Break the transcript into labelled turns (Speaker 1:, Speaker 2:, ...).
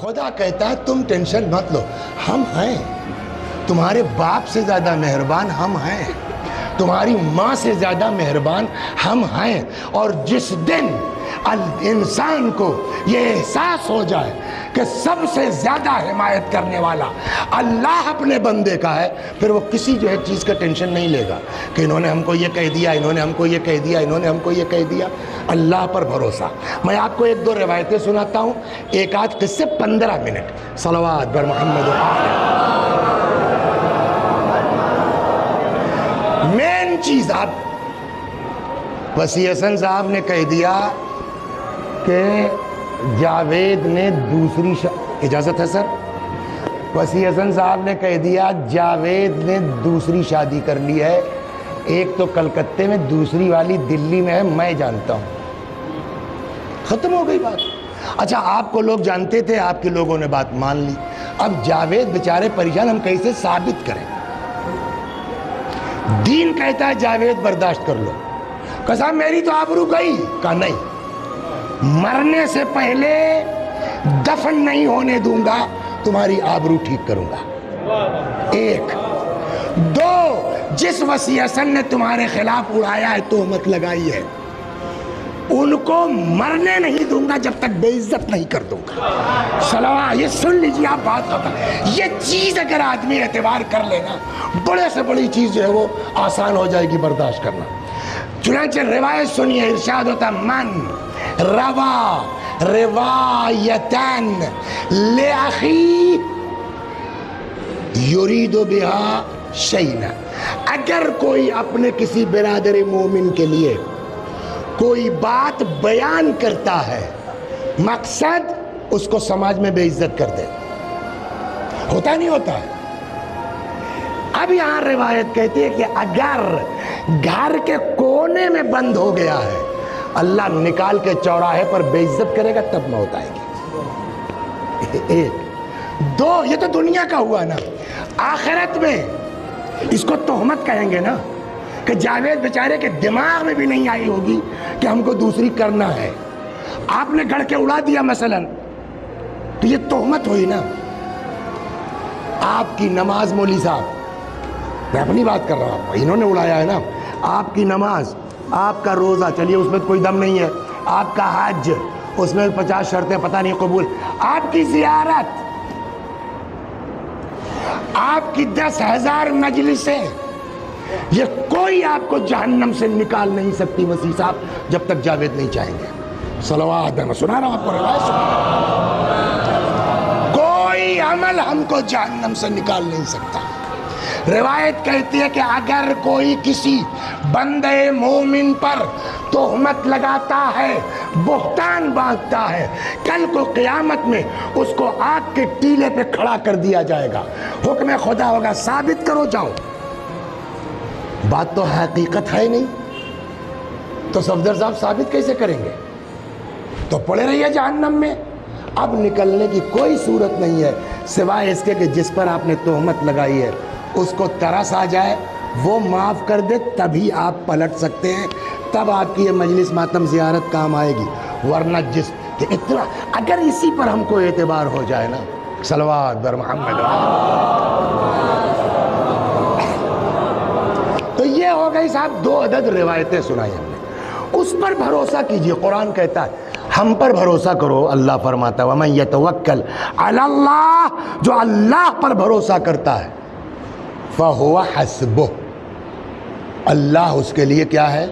Speaker 1: خدا کہتا ہے تم ٹینشن مت لو، ہم ہیں، تمہارے باپ سے زیادہ مہربان ہم ہیں، تمہاری ماں سے زیادہ مہربان ہم ہیں۔ اور جس دن انسان کو یہ احساس ہو جائے کہ سب سے زیادہ حمایت کرنے والا اللہ اپنے بندے کا ہے، پھر وہ کسی جو ہے چیز کا ٹینشن نہیں لے گا کہ انہوں نے ہم کو یہ کہہ دیا، انہوں نے ہم کو یہ کہہ دیا، انہوں نے ہم کو یہ کہہ دیا۔ اللہ پر بھروسہ۔ میں آپ کو ایک دو روایتیں سناتا ہوں، ایک آدھ قصے 15 منٹ، صلوات بر محمد و آل۔ مین چیز آپ وسیع حسن صاحب نے کہہ دیا کہ جاوید نے دوسری اجازت ہے سر؟ وسیع حسن صاحب نے کہہ دیا جاوید نے دوسری شادی کر لی ہے، ایک تو کلکتے میں، دوسری والی دلی میں ہے، میں جانتا ہوں۔ ختم ہو گئی بات۔ اچھا آپ کو لوگ جانتے تھے، آپ کے لوگوں نے بات مان لی، اب جاوید بیچارے پریشان، ہم کیسے ثابت کریں؟ دین کہتا ہے جاوید برداشت کر لو، کہا میری تو آبرو گئی، کہا نہیں، مرنے سے پہلے دفن نہیں ہونے دوں گا، تمہاری آبرو ٹھیک کروں گا۔ ایک دو، جس وسیع حسن نے تمہارے خلاف اڑایا ہے، تہمت لگائی ہے، ان کو مرنے نہیں دوں گا جب تک بے عزت نہیں کر دوں گا۔ سلام، یہ سن لیجیے آپ بات ہوتا ہے، یہ چیز اگر آدمی اعتبار کر لینا، بڑے سے بڑی چیز جو ہے وہ آسان ہو جائے گی برداشت کرنا۔ چنانچہ روایت سنیے، ارشاد ہوتا من روا روایتن لأخی یرید بہا شیئا، اگر کوئی اپنے کسی برادر مومن کے لیے کوئی بات بیان کرتا ہے، مقصد اس کو سماج میں بے عزت کر دے، ہوتا نہیں ہوتا ہے؟ اب یہاں روایت کہتی ہے کہ اگر گھر کے کونے میں بند ہو گیا ہے، اللہ نکال کے چوراہے پر بے عزت کرے گا، تب موت آئے گی۔ ایک دو، یہ تو دنیا کا ہوا نا، آخرت میں اس کو تہمت کہیں گے نا، کہ جاوید بیچارے کے دماغ میں بھی نہیں آئی ہوگی کہ ہم کو دوسری کرنا ہے، آپ نے گھڑ کے اڑا دیا مثلا، تو یہ تہمت ہوئی نا۔ آپ کی نماز، مولوی صاحب میں اپنی بات کر رہا ہوں، انہوں نے اڑایا ہے نا، آپ کی نماز، آپ کا روزہ، چلیے اس میں کوئی دم نہیں ہے، آپ کا حج، اس میں 50 شرطیں پتہ نہیں قبول، آپ کی زیارت، آپ کی 10,000 مجلسیں، یہ کوئی آپ کو جہنم سے نکال نہیں سکتی وسیع صاحب، جب تک جاوید نہیں چاہیں گے۔ صلوات، میں سنا رہا ہوں آپ کو روایت سنا، کوئی عمل ہم کو جہنم سے نکال نہیں سکتا۔ روایت کہتی ہے کہ اگر کوئی کسی بندے مومن پر تہمت لگاتا ہے، بہتان باندھتا ہے، کل کو قیامت میں اس کو آگ کے ٹیلے پہ کھڑا کر دیا جائے گا، حکم خدا ہوگا ثابت کرو جاؤ۔ بات تو حقیقت ہے نہیں، تو صفدر صاحب ثابت کیسے کریں گے؟ تو پڑے رہیے جہنم میں، اب نکلنے کی کوئی صورت نہیں ہے سوائے اس کے کہ جس پر آپ نے تہمت لگائی ہے اس کو ترس آ جائے، وہ معاف کر دے، تبھی آپ پلٹ سکتے ہیں، تب آپ کی یہ مجلس ماتم زیارت کام آئے گی، ورنہ جس کہ اتنا اگر اسی پر ہم کو اعتبار ہو جائے نا، صلوات بر محمد، تو یہ ہو گئی صاحب 2 عدد روایتیں سنائی ہم نے، اس پر بھروسہ کیجئے۔ قرآن کہتا ہے ہم پر بھروسہ کرو، اللہ فرماتا ہے وَمَن يَتَوَكَّلْ عَلَى اللَّهِ، جو اللہ پر بھروسہ کرتا ہے، فَهُوَ حَسْبُهُ، اللہ اس کے لیے کیا ہے؟